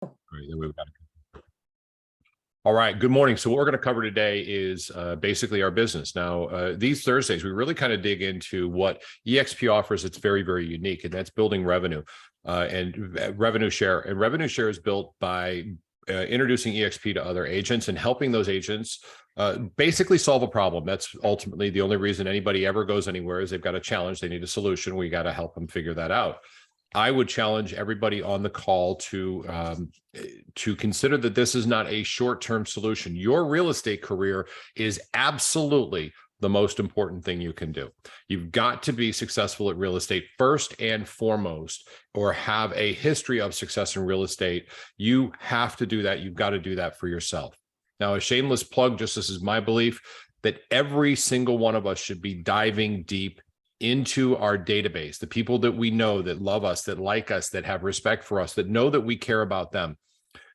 Great, then we've got it. All right, good morning. So what we're going to cover today is basically our business. Now, these Thursdays, we really kind of dig into what eXp offers. It's very, very unique, and that's building revenue and revenue share. And revenue share is built by introducing eXp to other agents and helping those agents basically solve a problem. That's ultimately the only reason anybody ever goes anywhere is they've got a challenge. They need a solution. We got to help them figure that out. I would challenge everybody on the call to consider that this is not a short-term solution. Your real estate career is absolutely the most important thing you can do. You've got to be successful at real estate first and foremost, or have a history of success in real estate. You have to do that. You've got to do that for yourself. Now, a shameless plug, just this is my belief, that every single one of us should be diving deep into our database, the people that we know, that love us, that like us, that have respect for us, that know that we care about them.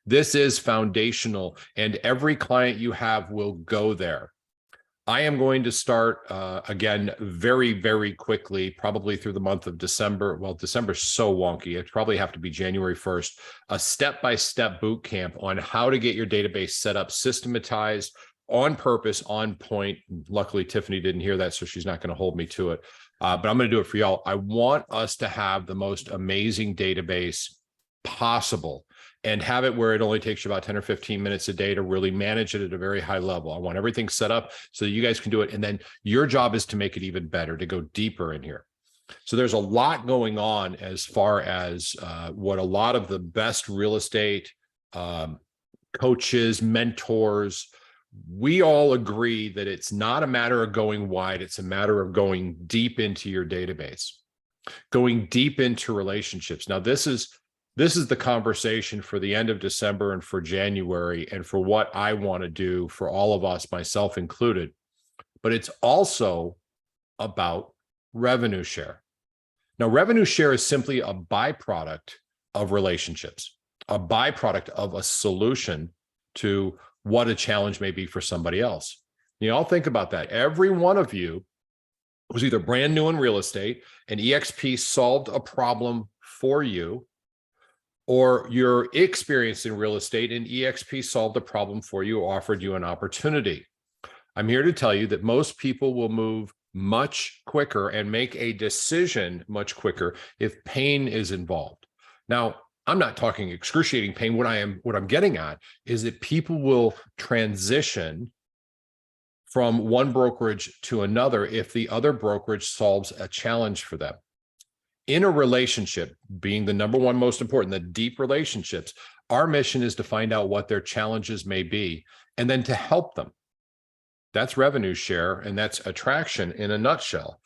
This is foundational, and every client you have will go there. I am going to start again very, very quickly, probably through the month of December. Well, December's so wonky. It probably have to be January 1st, a step-by-step boot camp on how to get your database set up, systematized, on purpose, on point. Luckily, Tiffany didn't hear that, so she's not going to hold me to it. But I'm going to do it for y'all. I want us to have the most amazing database possible and have it where it only takes you about 10 or 15 minutes a day to really manage it at a very high level. I want everything set up so that you guys can do it. And then your job is to make it even better, to go deeper in here. So there's a lot going on as far as what a lot of the best real estate coaches, mentors, we all agree that it's not a matter of going wide. It's a matter of going deep into your database, going deep into relationships. Now, this is the conversation for the end of December and for January, and for what I want to do for all of us, myself included. But it's also about revenue share. Now, revenue share is simply a byproduct of relationships, a byproduct of a solution to what a challenge may be for somebody else. You know, I'll think about that. Every one of you was either brand new in real estate and eXp solved a problem for you, or you're experienced in real estate and eXp solved a problem for you, offered you an opportunity. I'm here to tell you that most people will move much quicker and make a decision much quicker if pain is involved. Now, I'm not talking excruciating pain. What I'm getting at is that people will transition from one brokerage to another if the other brokerage solves a challenge for them. In a relationship, being the number one most important, the deep relationships, our mission is to find out what their challenges may be and then to help them. That's revenue share, and that's attraction in a nutshell.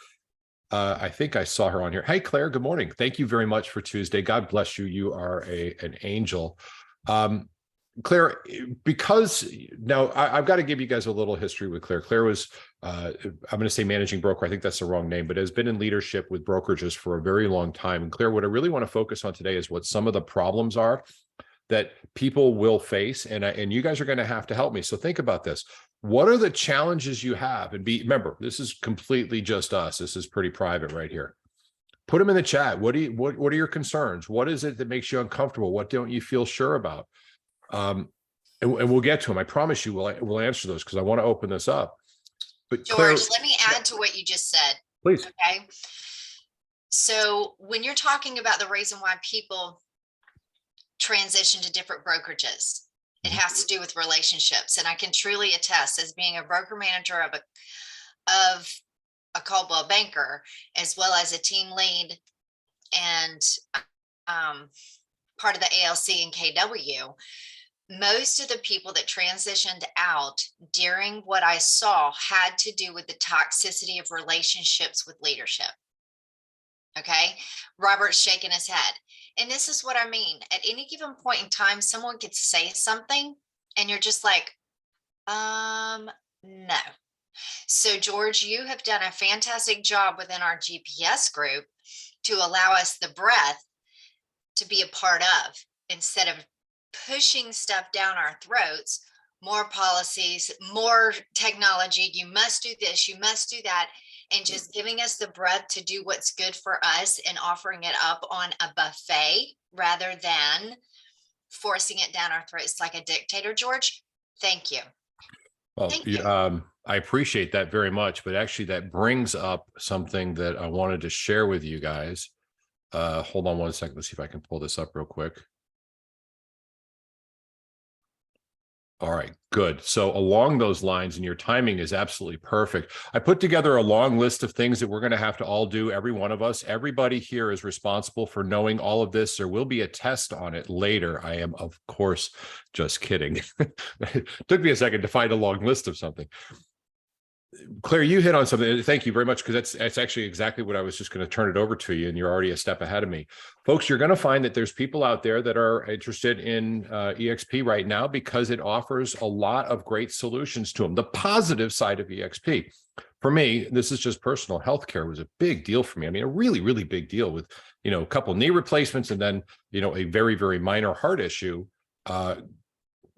I think I saw her on here. Hey, Claire, good morning. Thank you very much for Tuesday. God bless you. You are an angel. Claire, because now I've got to give you guys a little history with Claire. Claire was, I'm going to say managing broker. I think that's the wrong name, but has been in leadership with brokerages for a very long time. And Claire, what I really want to focus on today is what some of the problems are that people will face. And you guys are going to have to help me. So think about this. What are the challenges you have? And remember, this is completely just us. This is pretty private right here. Put them in the chat. What are your concerns? What is it that makes you uncomfortable? What don't you feel sure about? And we'll get to them. I promise you we'll answer those, because I want to open this up. But George, Claire, let me add to what you just said. please. Okay. So when you're talking about the reason why people transition to different brokerages, it has to do with relationships. And I can truly attest, as being a broker manager of a Coldwell Banker, as well as a team lead and part of the ALC and KW, most of the people that transitioned out during what I saw had to do with the toxicity of relationships with leadership. Okay. Robert's shaking his head. And this is what I mean. At any given point in time, someone could say something and you're just like, no. So George, you have done a fantastic job within our GPS group to allow us the breath to be a part of, instead of pushing stuff down our throats, more policies, more technology. You must do this, you must do that. And just giving us the breath to do what's good for us and offering it up on a buffet rather than forcing it down our throats like a dictator, George. Thank you. Well, Thank you. I appreciate that very much, but actually that brings up something that I wanted to share with you guys. Hold on one second. Let's see if I can pull this up real quick. All right, good. So along those lines, and your timing is absolutely perfect. I put together a long list of things that we're going to have to all do, every one of us. Everybody here is responsible for knowing all of this. There will be a test on it later. I am, of course, just kidding. It took me a second to find a long list of something. Claire, you hit on something. Thank you very much, because that's actually exactly what I was just going to turn it over to you, and you're already a step ahead of me. Folks, you're going to find that there's people out there that are interested in EXP right now because it offers a lot of great solutions to them. The positive side of EXP, for me, this is just personal. Healthcare was a big deal for me. I mean, a really, really big deal with, a couple knee replacements and then, a very, very minor heart issue.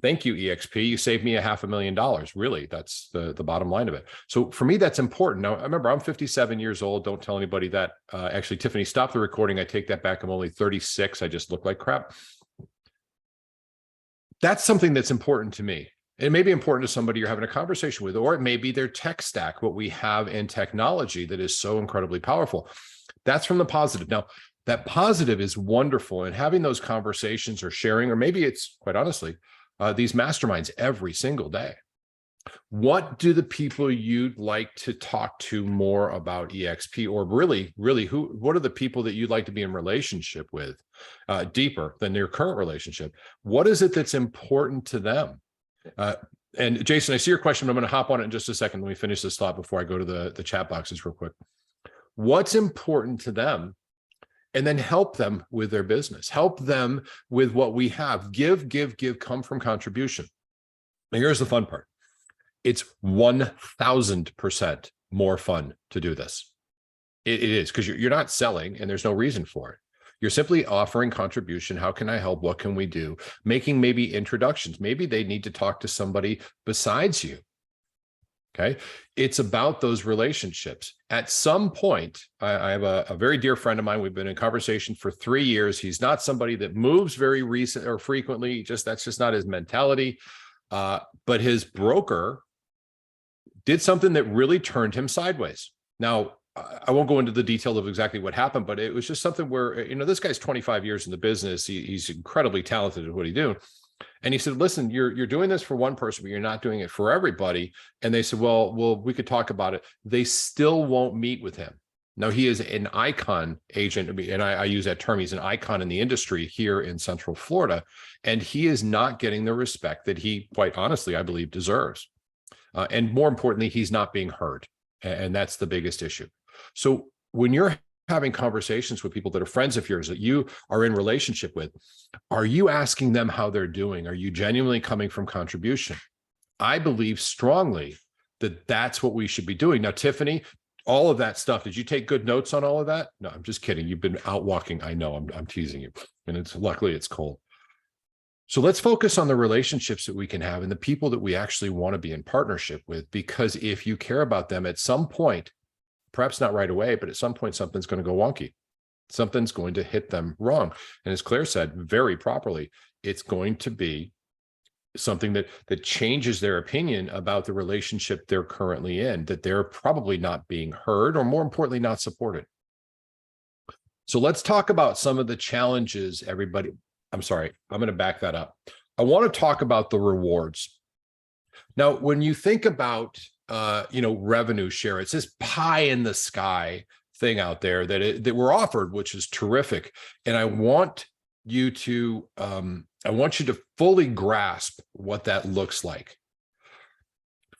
Thank you, EXP. You saved me $500,000. Really, that's the bottom line of it. So for me, that's important. Now, remember, I'm 57 years old. Don't tell anybody that. Actually, Tiffany, stop the recording. I take that back. I'm only 36. I just look like crap. That's something that's important to me. It may be important to somebody you're having a conversation with, or it may be their tech stack, what we have in technology that is so incredibly powerful. That's from the positive. Now, that positive is wonderful. And having those conversations or sharing, or maybe it's quite honestly, these masterminds every single day. What do the people you'd like to talk to more about EXP, or really, what are the people that you'd like to be in relationship with deeper than their current relationship? What is it that's important to them? And Jason, I see your question. I'm going to hop on it in just a second. Let me finish this thought before I go to the chat boxes real quick. What's important to them? And then help them with their business, help them with what we have. Give, come from contribution. Now, here's the fun part. It's 1000% more fun to do this. It is, because you're not selling and there's no reason for it. You're simply offering contribution. How can I help? What can we do? Making maybe introductions. Maybe they need to talk to somebody besides you. Okay. It's about those relationships. At some point, I have a very dear friend of mine. We've been in conversation for 3 years. He's not somebody that moves very recent or frequently. That's just not his mentality. But his broker did something that really turned him sideways. Now, I won't go into the detail of exactly what happened, but it was just something where, this guy's 25 years in the business. He's incredibly talented at what he's doing. And he said, listen, you're doing this for one person, but you're not doing it for everybody. And they said, well, we could talk about it. They still won't meet with him. Now, he is an icon agent, and I use that term. He's an icon in the industry here in Central Florida, and he is not getting the respect that he, quite honestly, I believe, deserves. And more importantly, he's not being heard. And that's the biggest issue. So when you're having conversations with people that are friends of yours that you are in relationship with, are you asking them how they're doing? Are you genuinely coming from contribution? I believe strongly that that's what we should be doing. Now, Tiffany, all of that stuff, did you take good notes on all of that? No, I'm just kidding. You've been out walking. I know, I'm teasing you. And luckily it's cold. So let's focus on the relationships that we can have and the people that we actually want to be in partnership with, because if you care about them at some point, perhaps not right away, but at some point, something's going to go wonky. Something's going to hit them wrong. And as Claire said very properly, it's going to be something that changes their opinion about the relationship they're currently in, that they're probably not being heard, or more importantly, not supported. So let's talk about some of the challenges, everybody. I'm sorry, I'm going to back that up. I want to talk about the rewards. Now, when you think about revenue share, it's this pie in the sky thing out there that we're offered, which is terrific. And I want you to fully grasp what that looks like.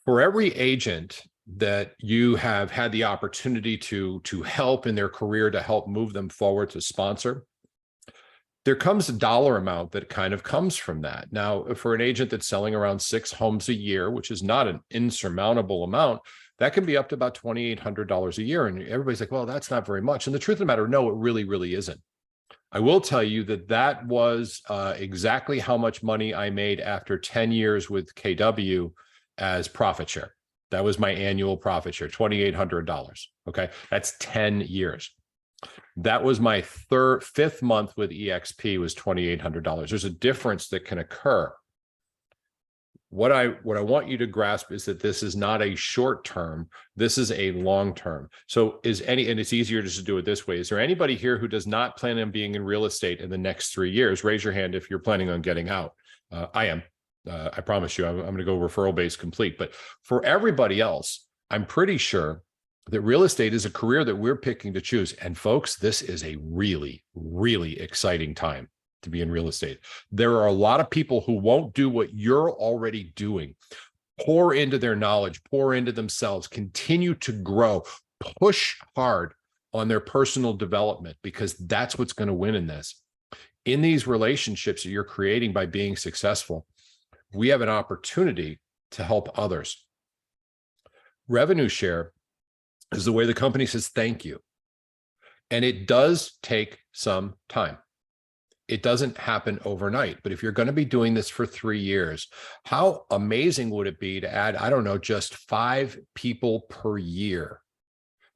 For every agent that you have had the opportunity to help in their career, to help move them forward, to sponsor, there comes a dollar amount that kind of comes from that. Now, for an agent that's selling around 6 homes a year, which is not an insurmountable amount, that can be up to about $2,800 a year. And everybody's like, well, that's not very much. And the truth of the matter, no, it really, really isn't. I will tell you that was exactly how much money I made after 10 years with KW as profit share. That was my annual profit share, $2,800. Okay, that's 10 years. That was my fifth month with EXP was $2,800. There's a difference that can occur. What I want you to grasp is that this is not a short term. This is a long term. So and it's easier just to do it this way. Is there anybody here who does not plan on being in real estate in the next 3 years? Raise your hand if you're planning on getting out. I am. I promise you, I'm going to go referral based complete. But for everybody else, I'm pretty sure that real estate is a career that we're picking to choose. And folks, this is a really, really exciting time to be in real estate. There are a lot of people who won't do what you're already doing. Pour into their knowledge, pour into themselves, continue to grow, push hard on their personal development, because that's what's going to win in this. In these relationships that you're creating by being successful, we have an opportunity to help others. Revenue share is the way the company says thank you. And it does take some time. It doesn't happen overnight, but if you're going to be doing this for 3 years, how amazing would it be to add, I don't know, just 5 people per year?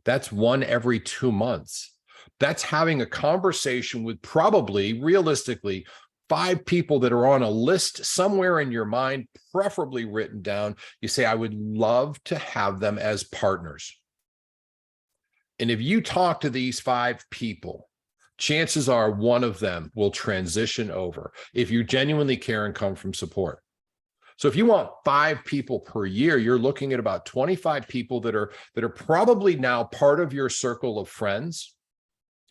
That's 1 every 2 months. That's having a conversation with probably, realistically, 5 people that are on a list somewhere in your mind, preferably written down. You say, I would love to have them as partners. And if you talk to these 5 people, chances are one of them will transition over if you genuinely care and come from support. So if you want 5 people per year, you're looking at about 25 people that are probably now part of your circle of friends,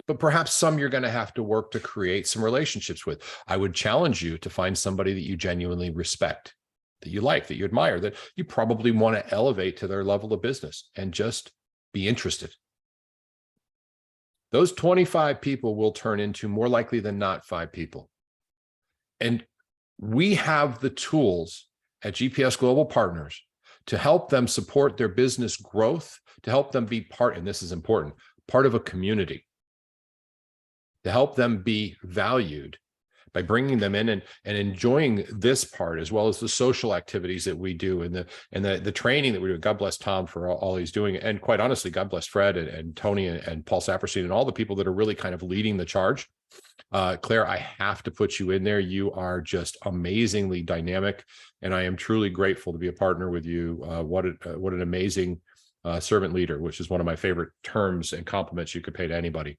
but perhaps some you're going to have to work to create some relationships with. I would challenge you to find somebody that you genuinely respect, that you like, that you admire, that you probably want to elevate to their level of business, and just be interested. Those 25 people will turn into, more likely than not, 5 people. And we have the tools at GPS Global Partners to help them support their business growth, to help them be part, and this is important, part of a community, to help them be valued by bringing them in and enjoying this part, as well as the social activities that we do and the training that we do. God bless Tom for all he's doing. And quite honestly, God bless Fred and Tony and Paul Saperstein and all the people that are really kind of leading the charge. Claire, I have to put you in there. You are just amazingly dynamic, and I am truly grateful to be a partner with you. What an amazing servant leader, which is one of my favorite terms and compliments you could pay to anybody.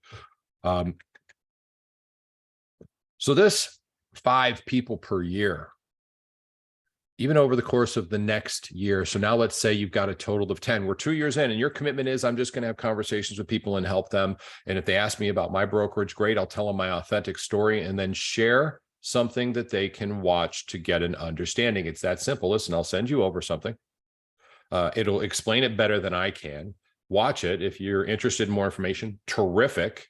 So this 5 people per year, even over the course of the next year. So now let's say you've got a total of 10. We're 2 years in, and your commitment is, I'm just going to have conversations with people and help them. And if they ask me about my brokerage, great, I'll tell them my authentic story and then share something that they can watch to get an understanding. It's that simple. Listen, I'll send you over something. It'll explain it better than I can. Watch it. If you're interested in more information, terrific.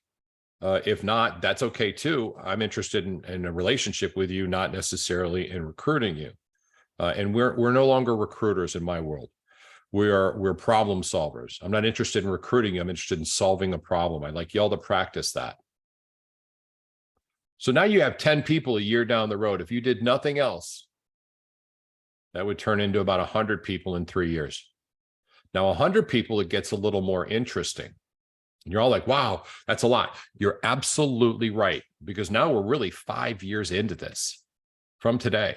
If not, that's okay too. I'm interested in a relationship with you, not necessarily in recruiting you. And we're no longer recruiters in my world. We're problem solvers. I'm not interested in recruiting you. I'm interested in solving a problem. I'd like y'all to practice that. So now you have 10 people a year down the road. If you did nothing else, that would turn into about 100 people in 3 years. Now, 100 people, it gets a little more interesting. And you're all like, wow, that's a lot. You're absolutely right, because now we're really 5 years into this from today.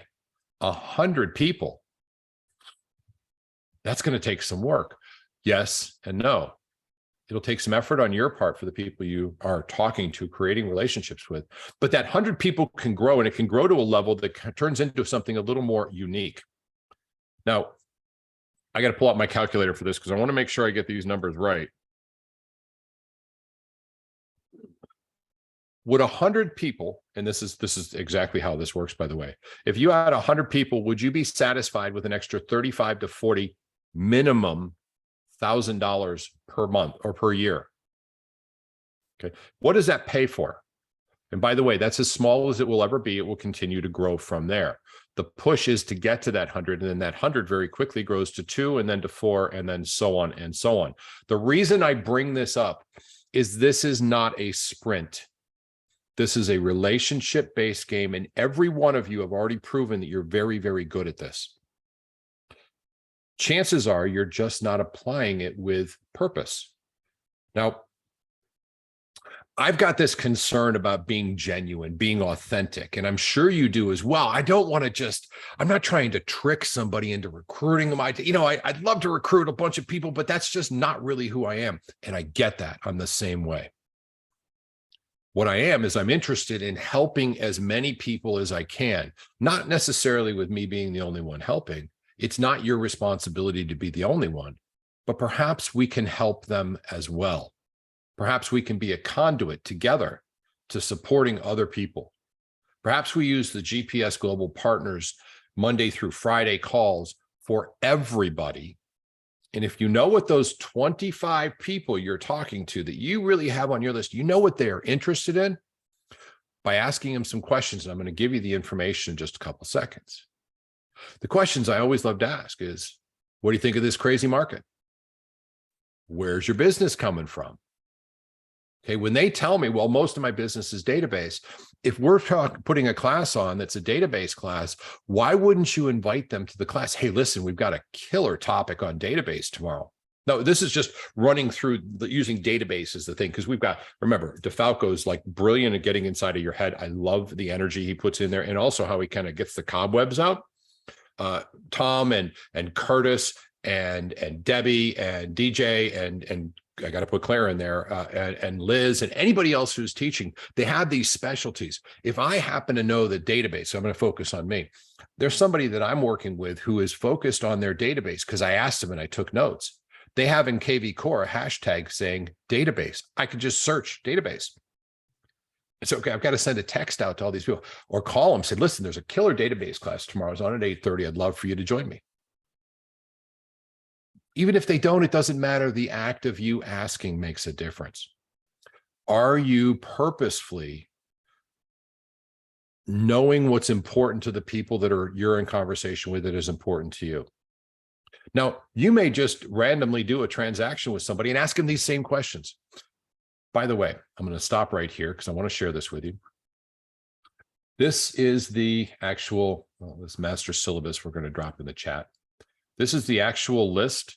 100 people. That's going to take some work. Yes and no. It'll take some effort on your part for the people you are talking to, creating relationships with. But that 100 people can grow, and it can grow to a level that turns into something a little more unique. Now, I got to pull out my calculator for this because I want to make sure I get these numbers right. Would 100 people, and this is exactly how this works, by the way. If you had 100 people, would you be satisfied with an extra 35 to 40 minimum $1,000 per month or per year? Okay, what does that pay for? And by the way, that's as small as it will ever be. It will continue to grow from there. The push is to get to that 100, and then that 100 very quickly grows to 2, and then to 4, and then so on and so on. The reason I bring this up is this is not a sprint. This is a relationship-based game, and every one of you have already proven that you're very, very good at this. Chances are you're just not applying it with purpose. Now, I've got this concern about being genuine, being authentic, and I'm sure you do as well. I don't want to just, I'm not trying to trick somebody into recruiting them. I'd love to recruit a bunch of people, but that's just not really who I am. And I get that. I'm the same way. What I am is I'm interested in helping as many people as I can, not necessarily with me being the only one helping. It's not your responsibility to be the only one, but perhaps we can help them as well. Perhaps we can be a conduit together to supporting other people. Perhaps we use the GPS Global Partners Monday through Friday calls for everybody. And if you know what those 25 people you're talking to that you really have on your list, you know what they're interested in, by asking them some questions. And I'm going to give you the information in just a couple seconds. The questions I always love to ask is, what do you think of this crazy market? Where's your business coming from? Okay, when they tell me, well, most of my business is database, if we're putting a class on that's a database class, why wouldn't you invite them to the class? Hey, listen, we've got a killer topic on database tomorrow. No, this is just running through using database as the thing, because we've got, remember, DeFalco's like brilliant at getting inside of your head. I love the energy he puts in there, and also how he kind of gets the cobwebs out. Tom and Curtis and Debbie and DJ and I got to put Claire in there, and Liz and anybody else who's teaching, they have these specialties. If I happen to know the database, so I'm going to focus on me. There's somebody that I'm working with who is focused on their database because I asked them and I took notes. They have in KV Core a hashtag saying database. I could just search database. It's okay. I've got to send a text out to all these people or call them, say, listen, there's a killer database class tomorrow. It's on at 8:30. I'd love for you to join me. Even if they don't, it doesn't matter. The act of you asking makes a difference. Are you purposefully knowing what's important to the people that you're in conversation with that is important to you? Now, you may just randomly do a transaction with somebody and ask them these same questions. By the way, I'm going to stop right here because I want to share this with you. This is the actual, this master syllabus we're going to drop in the chat. This is the actual list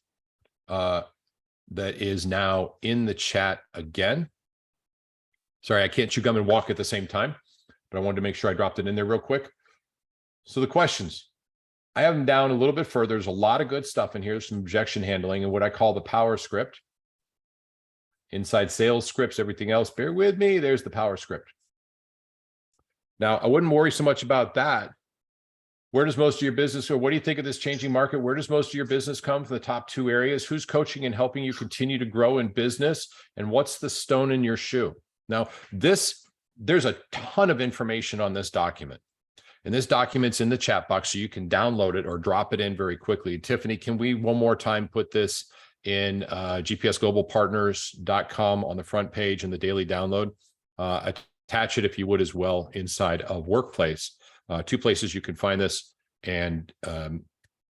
that is now in the chat again. Sorry, I can't chew gum and walk at the same time, but I wanted to make sure I dropped it in there real quick. So the questions, I have them down a little bit further. There's a lot of good stuff in here. There's some objection handling and what I call the power script. Inside sales scripts, everything else, bear with me. There's the power script. Now, I wouldn't worry so much about that. Where does most of your business, or what do you think of this changing market? Where does most of your business come from? The top two areas? Who's coaching and helping you continue to grow in business? And what's the stone in your shoe? Now, there's a ton of information on this document. And this document's in the chat box, so you can download it or drop it in very quickly. Tiffany, can we one more time put this in gpsglobalpartners.com on the front page in the daily download? Attach it if you would as well inside of Workplace. Two places you can find this. And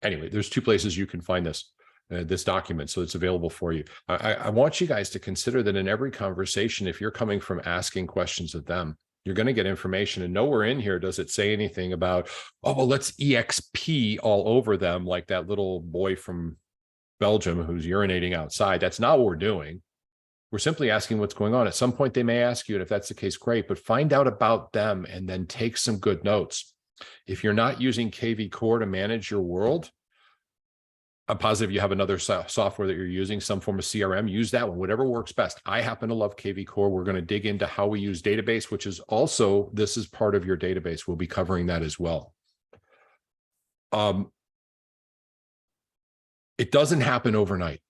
anyway, there's two places you can find this document. So it's available for you. I want you guys to consider that in every conversation, if you're coming from asking questions of them, you're going to get information, and nowhere in here does it say anything about, oh, well, let's EXP all over them like that little boy from Belgium who's urinating outside. That's not what we're doing. We're simply asking what's going on. At some point, they may ask you, and if that's the case, great, but find out about them and then take some good notes. If you're not using KV Core to manage your world, I'm positive you have another software that you're using, some form of CRM, use that one, whatever works best. I happen to love KV Core. We're going to dig into how we use database, which is also, this is part of your database. We'll be covering that as well. It doesn't happen overnight,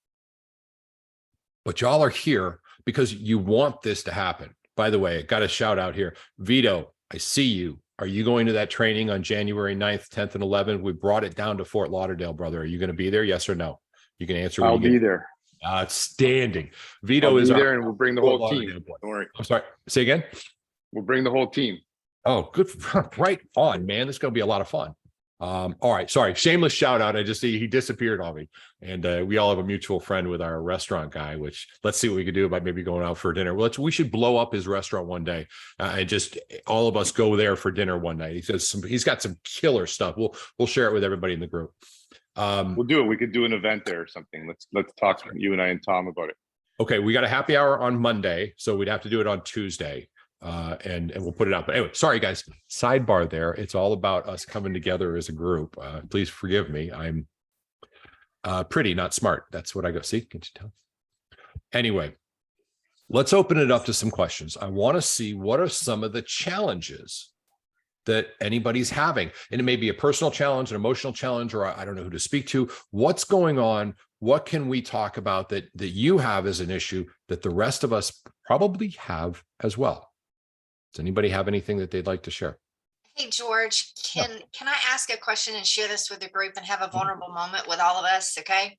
but y'all are here because you want this to happen. By the way, I got a shout out here. Vito, I see you. Are you going to that training on January 9th, 10th, and 11th? We brought it down to Fort Lauderdale, brother. Are you going to be there? Yes or no? You can answer. I'll be there. Outstanding. Vito is there, and we'll bring the whole team. Don't worry. I'm sorry. Say again. We'll bring the whole team. Oh, good. Right on, man. This is going to be a lot of fun. All right. Sorry. Shameless shout out. I just see he disappeared on me. And we all have a mutual friend with our restaurant guy, which let's see what we can do about maybe going out for dinner. Well, we should blow up his restaurant one day and just all of us go there for dinner one night. He's got some killer stuff. We'll share it with everybody in the group. We'll do it. We could do an event there or something. Let's talk, you and I and Tom, about it. Okay, we got a happy hour on Monday, so we'd have to do it on Tuesday. And we'll put it out. But anyway, sorry guys, sidebar there. It's all about us coming together as a group. Please forgive me. I'm pretty, not smart. That's what I go. See, can you tell? Anyway, let's open it up to some questions. I want to see what are some of the challenges that anybody's having. And it may be a personal challenge, an emotional challenge, or I don't know who to speak to. What's going on? What can we talk about that you have as an issue that the rest of us probably have as well? Does anybody have anything that they'd like to share? Hey, George, can I ask a question and share this with the group and have a vulnerable moment with all of us? Okay.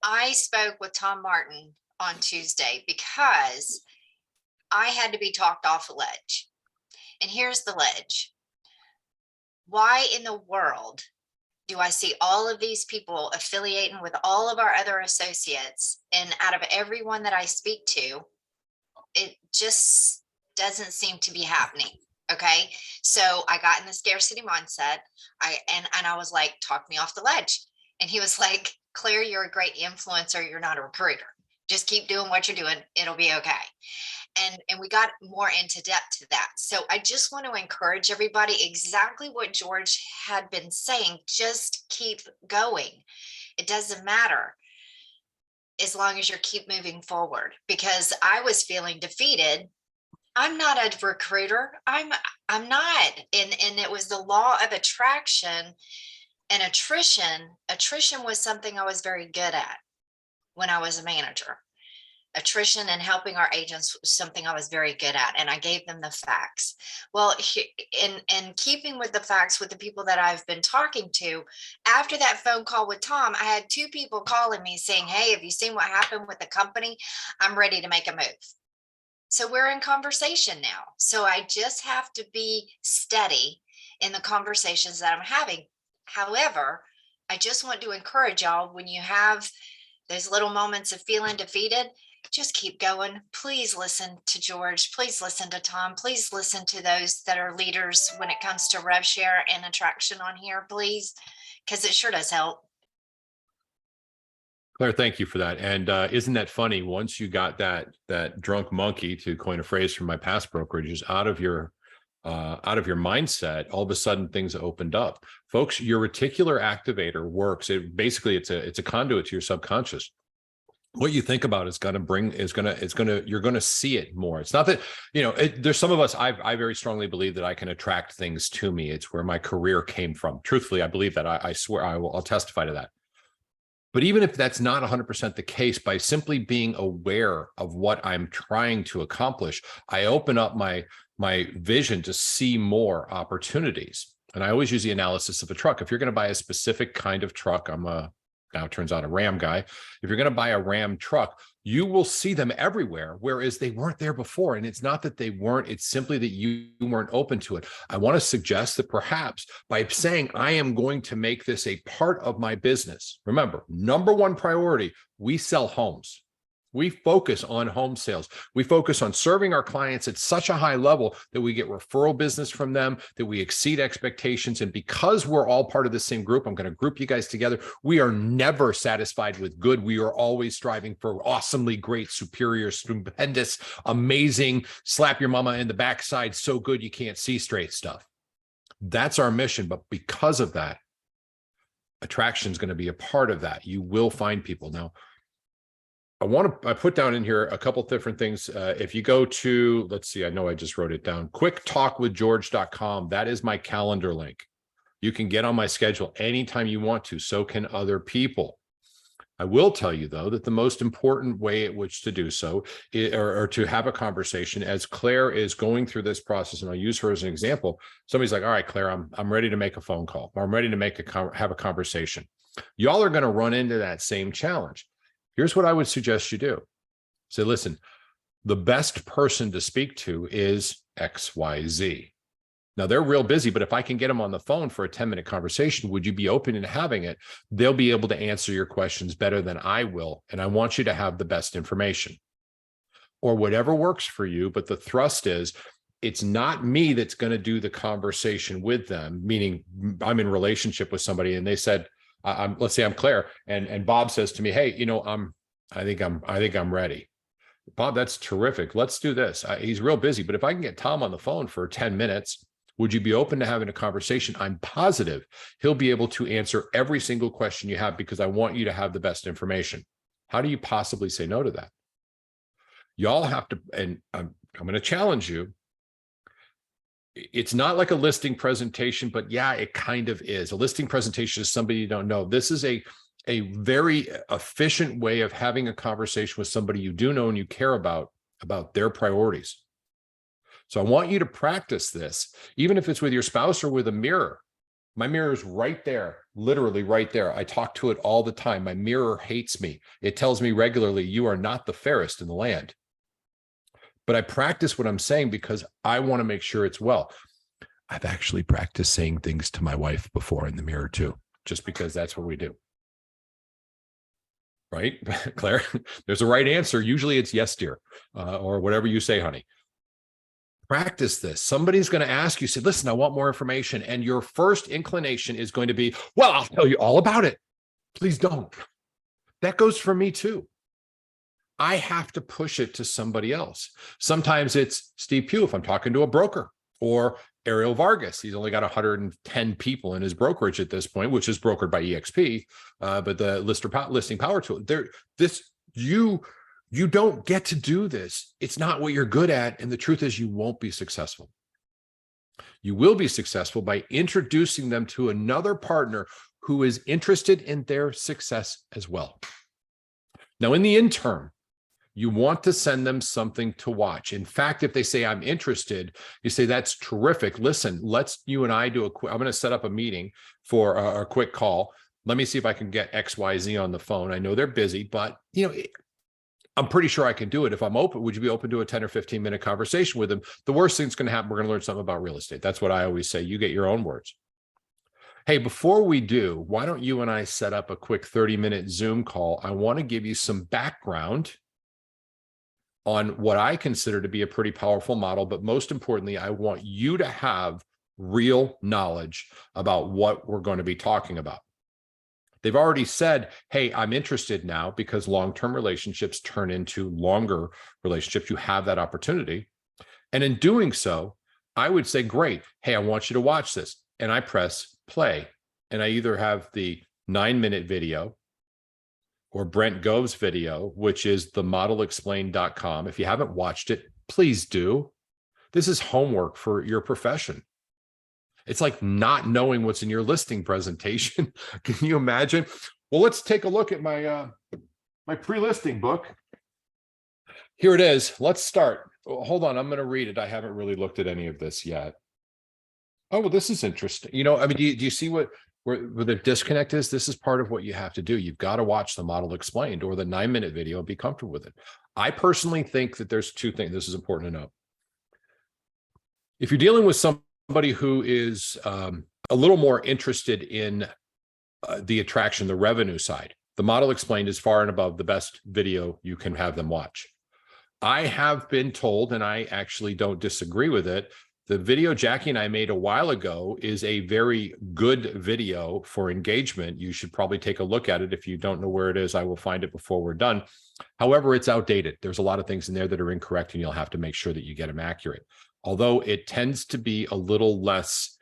I spoke with Tom Martin on Tuesday because I had to be talked off a ledge. And here's the ledge. Why in the world do I see all of these people affiliating with all of our other associates? And out of everyone that I speak to, it just doesn't seem to be happening. Okay. So I got in the scarcity mindset. And I was like, talk me off the ledge. And he was like, Claire, you're a great influencer. You're not a recruiter. Just keep doing what you're doing. It'll be okay. And we got more into depth to that. So I just want to encourage everybody, exactly what George had been saying, just keep going. It doesn't matter as long as you keep moving forward, because I was feeling defeated. I'm not a recruiter. I'm not. And it was the law of attraction and attrition. Attrition was something I was very good at when I was a manager. Attrition and helping our agents was something I was very good at, and I gave them the facts. Well, in keeping with the facts with the people that I've been talking to, after that phone call with Tom, I had 2 people calling me saying, hey, have you seen what happened with the company? I'm ready to make a move. So we're in conversation now. So I just have to be steady in the conversations that I'm having. However, I just want to encourage y'all, when you have those little moments of feeling defeated, just keep going. Please listen to George. Please listen to Tom. Please listen to those that are leaders when it comes to rev share and attraction on here, please, because it sure does help. Claire, thank you for that. And isn't that funny? Once you got that drunk monkey, to coin a phrase from my past brokerages, out of your mindset, all of a sudden things opened up. Folks, your reticular activator works. It's a conduit to your subconscious. What you think about you're going to see it more. It's not that, there's some of us, I very strongly believe that I can attract things to me. It's where my career came from. Truthfully, I believe that. I swear I'll testify to that. But even if that's not 100% the case, by simply being aware of what I'm trying to accomplish, I open up my vision to see more opportunities. And I always use the analysis of a truck. If you're going to buy a specific kind of truck, now it turns out a Ram guy. If you're going to buy a Ram truck, you will see them everywhere, whereas they weren't there before. And it's not that they weren't, it's simply that you weren't open to it. I want to suggest that perhaps by saying, I am going to make this a part of my business. Remember, number one priority, we sell homes. We focus on home sales. We focus on serving our clients at such a high level that we get referral business from them, that we exceed expectations. And because we're all part of the same group, I'm going to group you guys together. We are never satisfied with good. We are always striving for awesomely great, superior, stupendous, amazing, slap your mama in the backside, so good you can't see straight stuff. That's our mission. But because of that, attraction is going to be a part of that. You will find people. Now, I put down in here a couple different things. If you go to, let's see, I know I just wrote it down, quicktalkwithgeorge.com. That is my calendar link. You can get on my schedule anytime you want to. So can other people. I will tell you, though, that the most important way at which to do so or to have a conversation, as Claire is going through this process, and I'll use her as an example. Somebody's like, all right, Claire, I'm ready to make a phone call. Or I'm ready to have a conversation. Y'all are going to run into that same challenge. Here's what I would suggest you do. Say, listen, the best person to speak to is XYZ. Now, they're real busy, but if I can get them on the phone for a 10-minute conversation, would you be open in having it? They'll be able to answer your questions better than I will. And I want you to have the best information or whatever works for you. But the thrust is, it's not me that's going to do the conversation with them, meaning I'm in relationship with somebody and they said, let's say I'm Claire, and Bob says to me, hey, I think I'm ready. Bob, that's terrific. Let's do this. He's real busy, but if I can get Tom on the phone for 10 minutes, would you be open to having a conversation? I'm positive he'll be able to answer every single question you have because I want you to have the best information. How do you possibly say no to that? Y'all have to, and I'm going to challenge you. It's not like a listing presentation, but yeah, it kind of is. A listing presentation is somebody you don't know. This is a very efficient way of having a conversation with somebody you do know and you care about their priorities. So I want you to practice this, even if it's with your spouse or with a mirror. My mirror is right there, literally right there. I talk to it all the time. My mirror hates me. It tells me regularly, you are not the fairest in the land. But I practice what I'm saying because I want to make sure it's well. I've actually practiced saying things to my wife before in the mirror too, just because that's what we do. Right, Claire? There's a right answer. Usually it's yes, dear, or whatever you say, honey. Practice this. Somebody's going to ask you, say, listen, I want more information. And your first inclination is going to be, well, I'll tell you all about it. Please don't. That goes for me too. I have to push it to somebody else. Sometimes it's Steve Pugh if I'm talking to a broker, or Ariel Vargas. He's only got 110 people in his brokerage at this point, which is brokered by EXP, but the listing power tool. You don't get to do this. It's not what you're good at. And the truth is you won't be successful. You will be successful by introducing them to another partner who is interested in their success as well. Now, in the interim, you want to send them something to watch. In fact, if they say, I'm interested, you say, that's terrific. Listen, you and I do I'm going to set up a meeting for a quick call. Let me see if I can get XYZ on the phone. I know they're busy, but I'm pretty sure I can do it. If I'm open, would you be open to a 10 or 15 minute conversation with them? The worst thing's going to happen, we're going to learn something about real estate. That's what I always say. You get your own words. Hey, before we do, why don't you and I set up a quick 30-minute Zoom call? I want to give you some background on what I consider to be a pretty powerful model, but most importantly, I want you to have real knowledge about what we're going to be talking about. They've already said, hey, I'm interested now, because long-term relationships turn into longer relationships. You have that opportunity. And in doing so, I would say, great. Hey, I want you to watch this. And I press play. And I either have the 9-minute video or Brent Gove's video, which is themodelexplained.com. If you haven't watched it, please do. This is homework for your profession. It's like not knowing what's in your listing presentation. Can you imagine? Well, let's take a look at my my pre-listing book. Here it is. Let's start. Oh, hold on, I'm going to read it. I haven't really looked at any of this yet. Oh, well, this is interesting. I mean, do you see where the disconnect is? This is part of what you have to do. You've got to watch the model explained or the 9-minute video and be comfortable with it. I personally think that there's two things. This is important to know. If you're dealing with somebody who is a little more interested in the attraction, the revenue side, the model explained is far and above the best video you can have them watch. I have been told, and I actually don't disagree with it, the video Jackie and I made a while ago is a very good video for engagement. You should probably take a look at it. If you don't know where it is, I will find it before we're done. However, it's outdated. There's a lot of things in there that are incorrect, and you'll have to make sure that you get them accurate. Although it tends to be a little less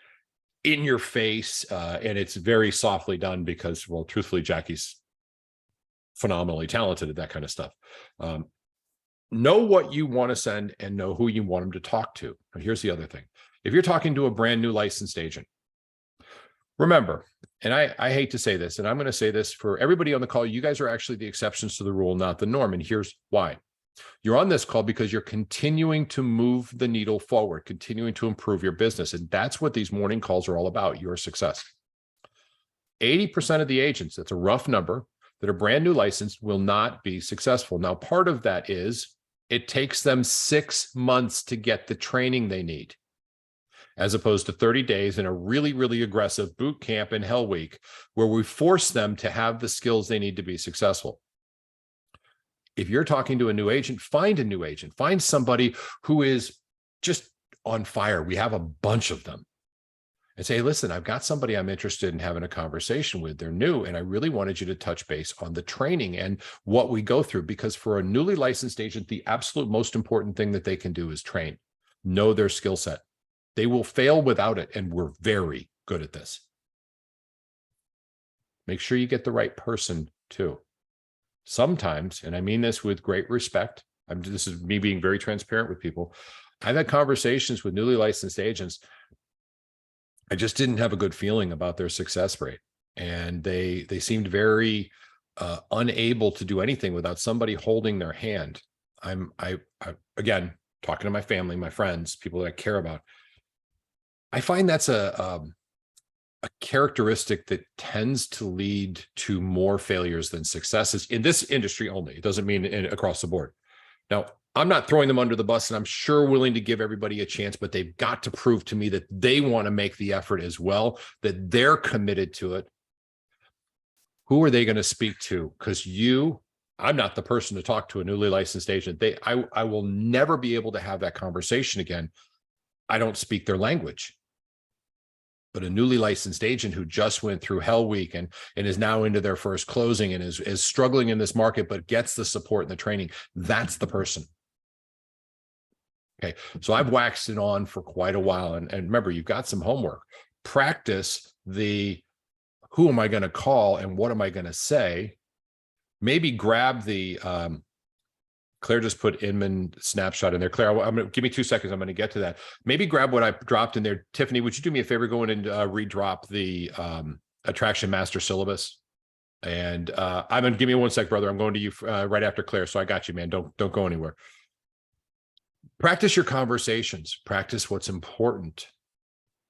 in your face, and it's very softly done because, well, truthfully, Jackie's phenomenally talented at that kind of stuff. Know what you want to send and know who you want them to talk to. And here's the other thing. If you're talking to a brand new licensed agent, remember, and I hate to say this, and I'm going to say this for everybody on the call, you guys are actually the exceptions to the rule, not the norm. And here's why. You're on this call because you're continuing to move the needle forward, continuing to improve your business. And that's what these morning calls are all about, your success. 80% of the agents, that's a rough number, that are brand new licensed will not be successful. Now, part of that is it takes them 6 months to get the training they need, as opposed to 30 days in a really, really aggressive boot camp in Hell Week, where we force them to have the skills they need to be successful. If you're talking to a new agent, find a new agent. Find somebody who is just on fire. We have a bunch of them. and say, hey, listen, I've got somebody I'm interested in having a conversation with. They're new, and I really wanted you to touch base on the training and what we go through, because for a newly licensed agent, the absolute most important thing that they can do is train, know their skill set. They will fail without it, and we're very good at this. Make sure you get the right person too. Sometimes, and I mean this with great respect, this is me being very transparent with people. I've had conversations with newly licensed agents. I just didn't have a good feeling about their success rate. And they seemed very unable to do anything without somebody holding their hand. I again, talking to my family, my friends, people that I care about. I find that's a characteristic that tends to lead to more failures than successes in this industry only. It doesn't mean across the board. Now, I'm not throwing them under the bus, and I'm sure willing to give everybody a chance, but they've got to prove to me that they want to make the effort as well, that they're committed to it. Who are they going to speak to? Because I'm not the person to talk to a newly licensed agent. I will never be able to have that conversation again. I don't speak their language. But a newly licensed agent who just went through Hell Week and is now into their first closing and is struggling in this market, but gets the support and the training, that's the person. Okay, so I've waxed it on for quite a while. And remember, you've got some homework. Practice the who am I going to call and what am I going to say? Maybe grab the Claire just put Inman snapshot in there. Claire, I'm going to give me 2 seconds. I'm going to get to that. Maybe grab what I dropped in there. Tiffany, would you do me a favor, go in and redrop the Attraction Master Syllabus? And I'm going to give me 1 sec, brother. I'm going to you right after Claire. So I got you, man. Don't go anywhere. Practice your conversations. Practice what's important.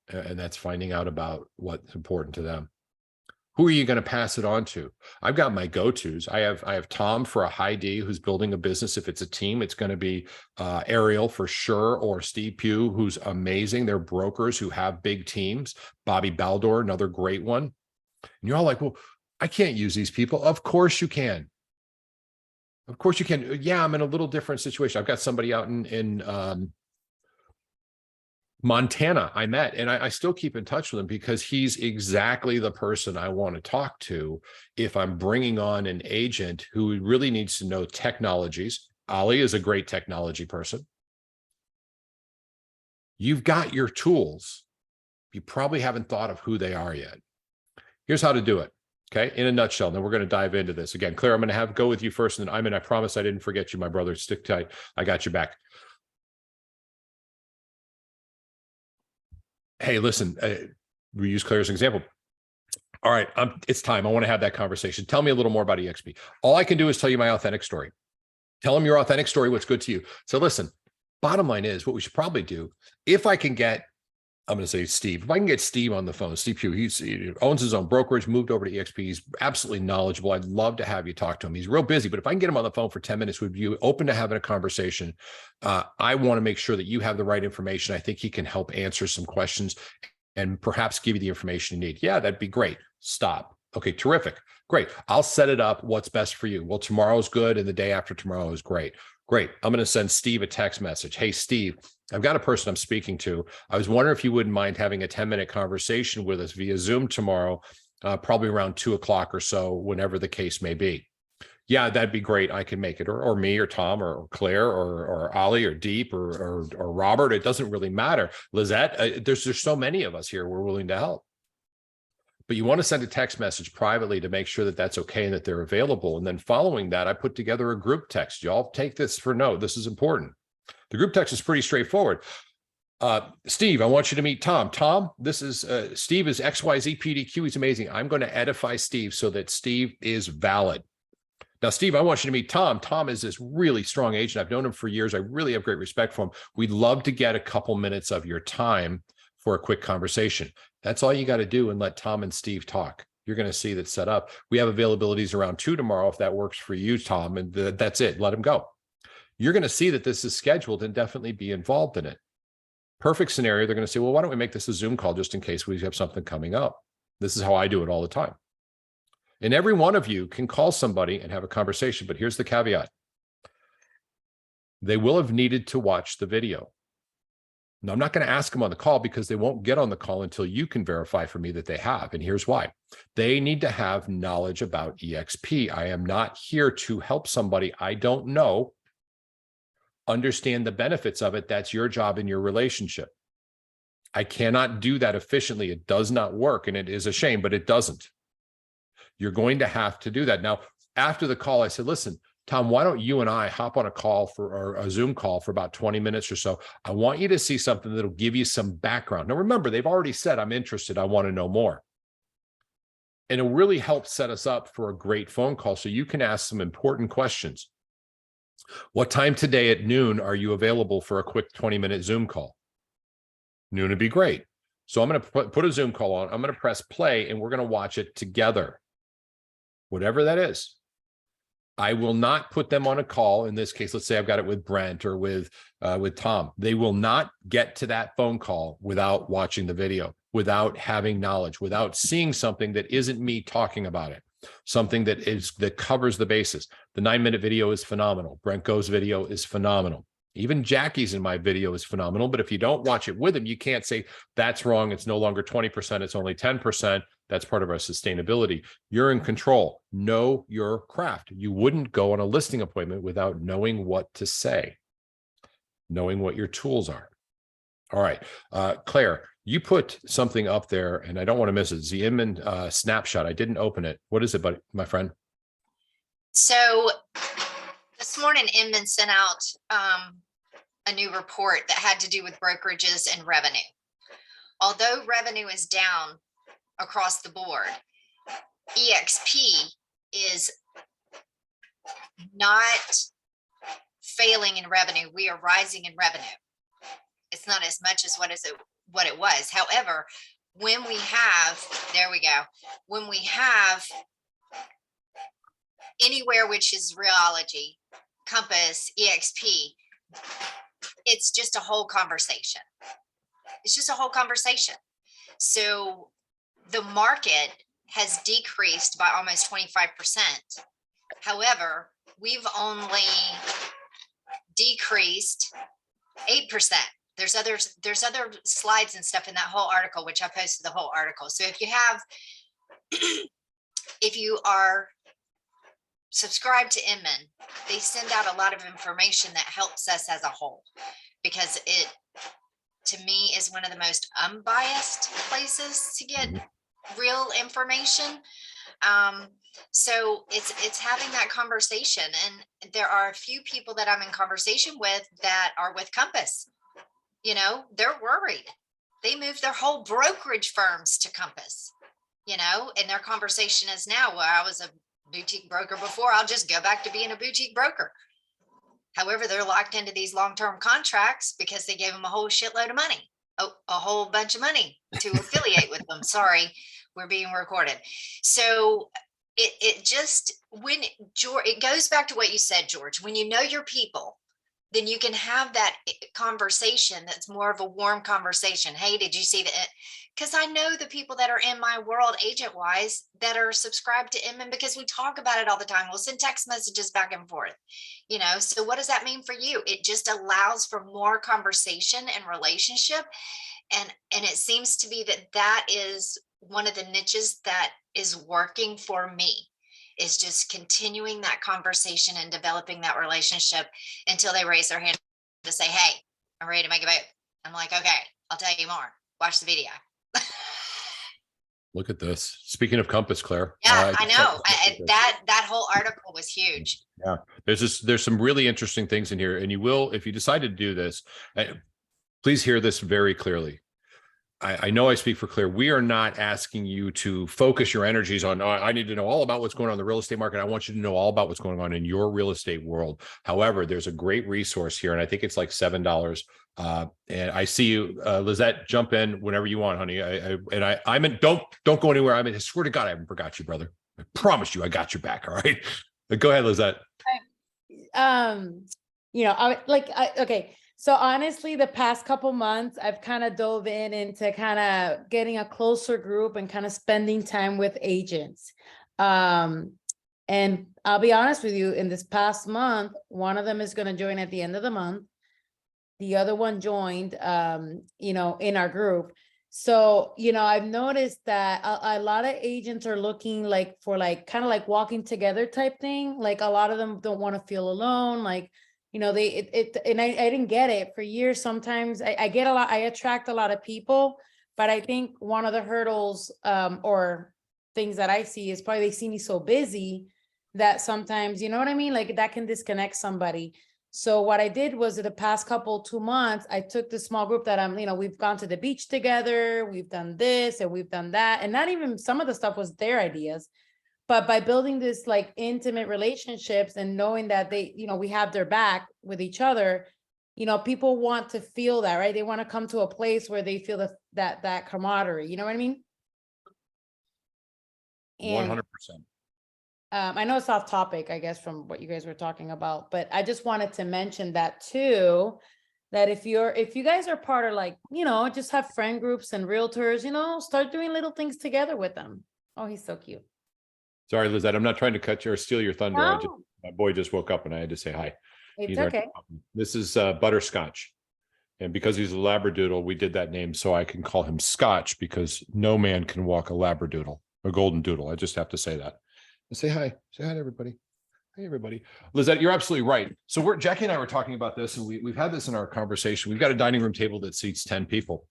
And that's finding out about what's important to them. Who are you going to pass it on to? I've got my go-tos. I have Tom for a high D who's building a business. If it's a team, it's going to be Ariel for sure, or Steve Pugh, who's amazing. They're brokers who have big teams. Bobby Baldor, another great one. And you're all like, well, I can't use these people. Of course you can. Of course you can. Yeah, I'm in a little different situation. I've got somebody out in Montana I met, and I still keep in touch with him because he's exactly the person I want to talk to if I'm bringing on an agent who really needs to know technologies. Ali is a great technology person. You've got your tools. You probably haven't thought of who they are yet. Here's how to do it. Okay, in a nutshell, then we're going to dive into this. Again, Claire, I'm going to go with you first, and then I promise I didn't forget you, my brother. Stick tight. I got your back. Hey, listen, we use Claire's example. All right, it's time. I want to have that conversation. Tell me a little more about EXP. All I can do is tell you my authentic story. Tell them your authentic story, what's good to you. So listen, bottom line is what we should probably do, if I can get, I'm going to say Steve. If I can get Steve on the phone, Steve Pugh, he owns his own brokerage, moved over to EXP. He's absolutely knowledgeable. I'd love to have you talk to him. He's real busy, but if I can get him on the phone for 10 minutes with you, open to having a conversation, I want to make sure that you have the right information. I think he can help answer some questions and perhaps give you the information you need. Yeah, that'd be great. Stop. Okay, terrific. Great. I'll set it up. What's best for you? Well, tomorrow's good and the day after tomorrow is great. Great. I'm going to send Steve a text message. Hey, Steve, I've got a person I'm speaking to. I was wondering if you wouldn't mind having a 10-minute conversation with us via Zoom tomorrow, probably around 2 o'clock or so, whenever the case may be. Yeah, that'd be great. I can make it, or me, or Tom, or Claire, or Ali, or Deep, or Robert. It doesn't really matter. Lizette, there's so many of us here. We're willing to help. But you want to send a text message privately to make sure that that's okay and that they're available. And then following that, I put together a group text. Y'all take this for note. This is important. The group text is pretty straightforward. Steve, I want you to meet Tom. Tom, this is Steve is XYZ PDQ. He's amazing. I'm going to edify Steve so that Steve is valid. Now, Steve, I want you to meet Tom. Tom is this really strong agent. I've known him for years. I really have great respect for him. We'd love to get a couple minutes of your time for a quick conversation. That's all you got to do, and let Tom and Steve talk. You're going to see that set up. We have availabilities around 2 tomorrow if that works for you, Tom, and that's it. Let him go. You're going to see that this is scheduled and definitely be involved in it. Perfect scenario. They're going to say, well, why don't we make this a Zoom call just in case we have something coming up? This is how I do it all the time. And every one of you can call somebody and have a conversation, but here's the caveat. They will have needed to watch the video. Now, I'm not going to ask them on the call because they won't get on the call until you can verify for me that they have. And here's why. They need to have knowledge about EXP. I am not here to help somebody I don't know understand the benefits of it. That's your job in your relationship. I cannot do that efficiently. It does not work. And it is a shame, but it doesn't. You're going to have to do that. Now, after the call, I said, listen, Tom, why don't you and I hop on a call or a Zoom call for about 20 minutes or so? I want you to see something that'll give you some background. Now, remember, they've already said, I'm interested. I want to know more. And it'll really help set us up for a great phone call so you can ask some important questions. What time today at noon are you available for a quick 20-minute Zoom call? Noon would be great. So I'm going to put a Zoom call on. I'm going to press play and we're going to watch it together. Whatever that is. I will not put them on a call. In this case, let's say I've got it with Brent or with Tom. They will not get to that phone call without watching the video, without having knowledge, without seeing something that isn't me talking about it, something that covers the basis. The 9-minute video is phenomenal. Brent Go's video is phenomenal. Even Jackie's in my video is phenomenal. But if you don't watch it with him, you can't say that's wrong. It's no longer 20%. It's only 10%. That's part of our sustainability. You're in control. Know your craft. You wouldn't go on a listing appointment without knowing what to say, knowing what your tools are. All right. Claire, you put something up there and I don't want to miss it. The Inman snapshot. I didn't open it. What is it, buddy, my friend? So this morning, Inman sent out a new report that had to do with brokerages and revenue. Although revenue is down across the board, EXP is not failing in revenue. We are rising in revenue. It's not as much as what it was. However, when we have, there we go, when we have Anywhere, which is Realogy, Compass, EXP, it's just a whole conversation. It's just a whole conversation. So the market has decreased by almost 25%. However, we've only decreased 8%. There's other slides and stuff in that whole article, which I posted the whole article. So if you have, if you are subscribed to Inman, they send out a lot of information that helps us as a whole, because it, to me, is one of the most unbiased places to get real information. So it's having that conversation, and there are a few people that I'm in conversation with that are with Compass. You know, they're worried. They moved their whole brokerage firms to Compass, you know, and their conversation is now, well, I was a boutique broker before, I'll just go back to being a boutique broker. However, they're locked into these long-term contracts because they gave them a whole shitload of money, a whole bunch of money to affiliate with them. Sorry, we're being recorded. So it just, when George, it goes back to what you said, George, when you know your people, then you can have that conversation that's more of a warm conversation. Hey, did you see that? Because I know the people that are in my world agent wise that are subscribed to Inman, because we talk about it all the time. We'll send text messages back and forth, you know. So what does that mean for you? It just allows for more conversation and relationship. And it seems to be that is one of the niches that is working for me, is just continuing that conversation and developing that relationship until they raise their hand to say, hey, I'm ready to make a move. I'm like, okay, I'll tell you more. Watch the video. Look at this. Speaking of Compass, Claire. Yeah, I know. That whole article was huge. Yeah, there's some really interesting things in here. And you will, if you decide to do this, please hear this very clearly. I know I speak for Claire. We are not asking you to focus your energies on, oh, I need to know all about what's going on in the real estate market. I want you to know all about what's going on in your real estate world. However, there's a great resource here, and I think it's like $7. And I see you, Lizette, jump in whenever you want, honey. I'm in, don't go anywhere. I swear to God, I haven't forgot you, brother. I promise you, I got your back. All right. Go ahead, Lizette. You know, okay. So honestly, the past couple months, I've kind of dove into kind of getting a closer group and kind of spending time with agents. And I'll be honest with you, in this past month, one of them is going to join at the end of the month. The other one joined, you know, in our group. So, you know, I've noticed that a lot of agents are looking like for like kind of like walking together type thing. Like a lot of them don't want to feel alone. Like, you know, and I didn't get it for years. Sometimes I get a lot, I attract a lot of people, but I think one of the hurdles or things that I see is probably they see me so busy that sometimes, you know what I mean? Like that can disconnect somebody. So what I did was in the past 2 months, I took the small group that you know, we've gone to the beach together, we've done this and we've done that. And not even some of the stuff was their ideas, but by building this like intimate relationships and knowing that they, you know, we have their back with each other, you know, people want to feel that, right? They want to come to a place where they feel that camaraderie, you know what I mean? And 100%. I know it's off topic, I guess, from what you guys were talking about, but I just wanted to mention that too, that if you guys are part of like, you know, just have friend groups and realtors, you know, start doing little things together with them. Oh, he's so cute. Sorry, Lizette, I'm not trying to cut you or steal your thunder. No, My boy just woke up and I had to say hi. it's He's our- okay. This is Butterscotch. And because he's a Labradoodle, we did that name so I can call him Scotch because no man can walk a Labradoodle, a golden doodle. I just have to say that. Say hi to everybody. Hey, everybody. Lizette, you're absolutely right. So Jackie and I were talking about this, and we've had this in our conversation. We've got a dining room table that seats 10 people.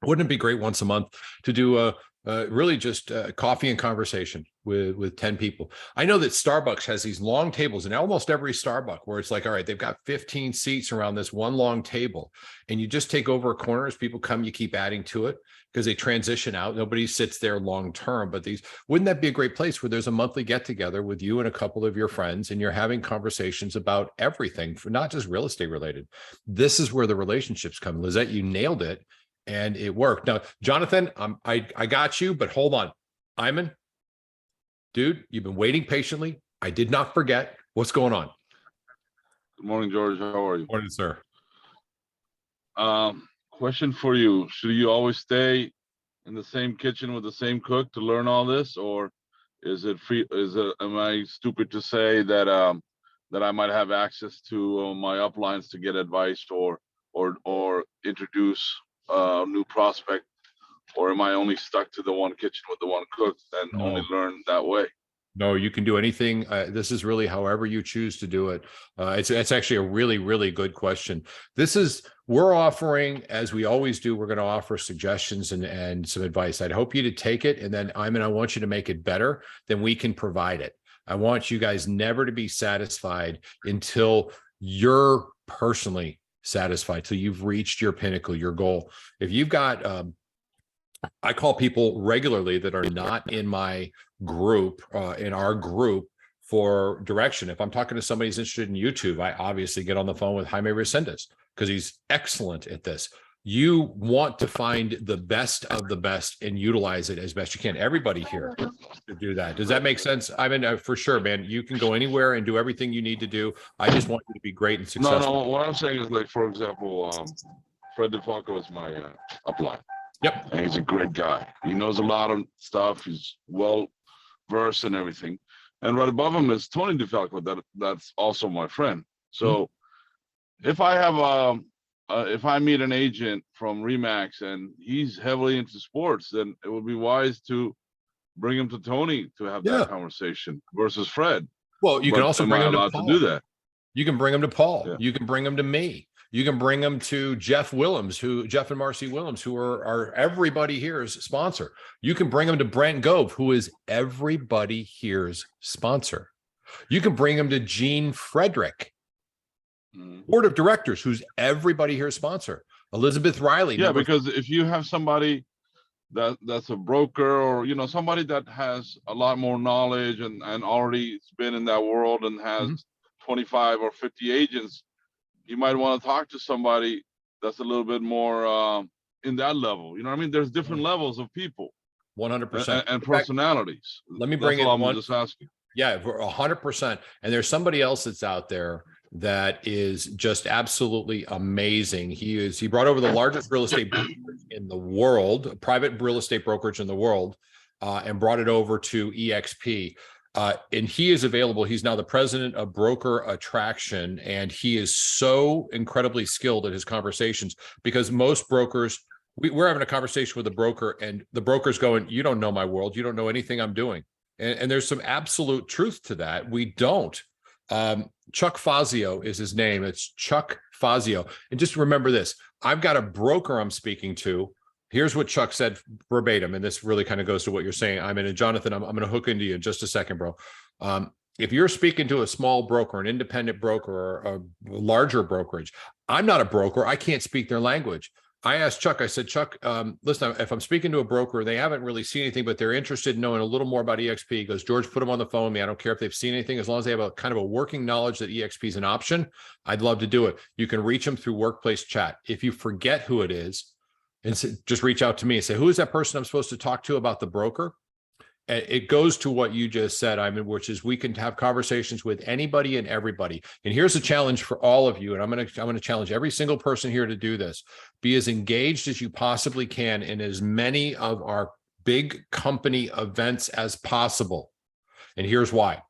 Wouldn't it be great once a month to do really just coffee and conversation with 10 people? I know that Starbucks has these long tables, and almost every Starbucks where it's like, all right, they've got 15 seats around this one long table, and you just take over a corner as people come, you keep adding to it because they transition out. Nobody sits there long term, but wouldn't that be a great place where there's a monthly get together with you and a couple of your friends, and you're having conversations about everything, for not just real estate related. This is where the relationships come. Lizette, you nailed it. And it worked. Now, Jonathan, I got you, but hold on. Iman, dude, you've been waiting patiently. I did not forget. What's going on? Good morning, George. How are you? Morning, sir. Question for you. Should you always stay in the same kitchen with the same cook to learn all this? Or is it free? Am I stupid to say that that I might have access to my uplines to get advice or introduce a new prospect, or am I only stuck to the one kitchen with the one cook and only learn that way? No, you can do anything. This is really however you choose to do it. It's actually a really, really good question. We're offering, as we always do, we're going to offer suggestions and some advice. I'd hope you to take it. And then I want you to make it better than we can provide it. I want you guys never to be satisfied until you're personally satisfied, till you've reached your pinnacle, your goal. If you've got, I call people regularly that are not in my group, in our group, for direction. If I'm talking to somebody who's interested in YouTube, I obviously get on the phone with Jaime Resendez because he's excellent at this. You want to find the best of the best and utilize it as best you can. Everybody here to do that. Does that make sense? I mean, for sure, man. You can go anywhere and do everything you need to do. I just want you to be great and successful. No. What I'm saying is, like, for example, Fred DeFalco is my upline. Yep. And he's a great guy. He knows a lot of stuff. He's well versed and everything. And right above him is Tony DeFalco. That's also my friend. So if I have if I meet an agent from Remax and he's heavily into sports, then it would be wise to bring him to Tony to have that conversation versus Fred. Well, you can also bring him to Paul. To do that. You can bring him to Paul. Yeah. You can bring him to me. You can bring them to Jeff and Marcy Willems, who are everybody here's sponsor. You can bring them to Brent Gove, who is everybody here's sponsor. You can bring them to Gene Frederick, board of directors, who's everybody here's sponsor. Elizabeth Riley. Yeah, because if you have somebody that's a broker, or somebody that has a lot more knowledge and already been in that world and has 25 or 50 agents, you might want to talk to somebody that's a little bit more in that level. You know what I mean? There's different levels of people. 100%. And personalities. Let me bring in one. I'm just asking. Yeah, 100%. And there's somebody else that's out there that is just absolutely amazing. He brought over the largest real estate brokerage in the world, private real estate brokerage in the world, and brought it over to EXP. And he is available. He's now the president of Broker Attraction, and he is so incredibly skilled at his conversations, because most brokers, we're having a conversation with a broker, and the broker's going, "You don't know my world. You don't know anything I'm doing." And there's some absolute truth to that. We don't. Chuck Fazio is his name. It's Chuck Fazio. And just remember this, I've got a broker I'm speaking to. Here's what Chuck said verbatim, and this really kind of goes to what you're saying. Jonathan, I'm going to hook into you in just a second, bro. If you're speaking to a small broker, an independent broker, or a larger brokerage, I'm not a broker. I can't speak their language. I asked Chuck, I said, "Chuck, listen, if I'm speaking to a broker, they haven't really seen anything, but they're interested in knowing a little more about EXP." He goes, "George, put them on the phone with me. I don't care if they've seen anything, as long as they have a kind of a working knowledge that EXP is an option. I'd love to do it. You can reach them through workplace chat. If you forget who it is, and just reach out to me and say, who is that person I'm supposed to talk to about the broker?" And it goes to what you just said, which is we can have conversations with anybody and everybody. And here's a challenge for all of you. And I'm going to challenge every single person here to do this. Be as engaged as you possibly can in as many of our big company events as possible. And here's why.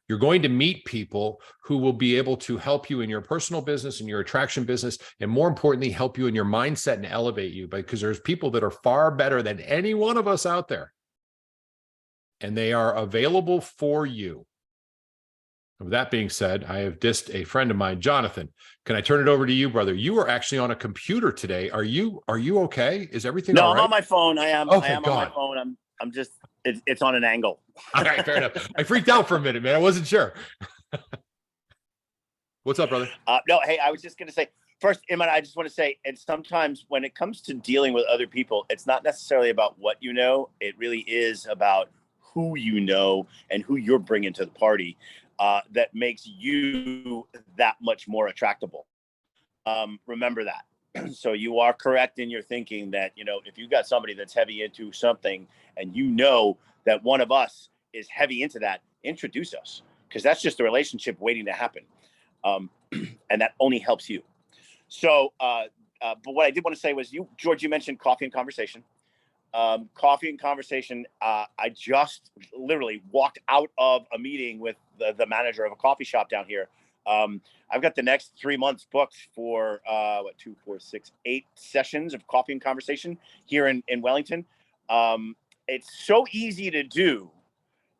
You're going to meet people who will be able to help you in your personal business and your attraction business, and more importantly, help you in your mindset and elevate you, because there's people that are far better than any one of us out there, and they are available for you. With that being said, I have dissed a friend of mine, Jonathan. Can I turn it over to you, brother? You are actually on a computer today. Are you okay? Is everything all right? No, I'm on my phone. I am Oh, on my phone. I'm just it's on an angle. All right, fair enough. I freaked out for a minute, man. I wasn't sure. What's up, brother? No, hey, I was just going to say, first, Iman, I just want to say, and sometimes when it comes to dealing with other people, it's not necessarily about what you know. It really is about who you know and who you're bringing to the party that makes you that much more attractable. Remember that. So you are correct in your thinking that, if you got somebody that's heavy into something and you know that one of us is heavy into that, introduce us, because that's just a relationship waiting to happen. And that only helps you. So, but what I did want to say was, George, you mentioned coffee and conversation. Coffee and conversation. I just literally walked out of a meeting with the manager of a coffee shop down here. I've got the next 3 months booked for 8 sessions of coffee and conversation here in Wellington. It's so easy to do.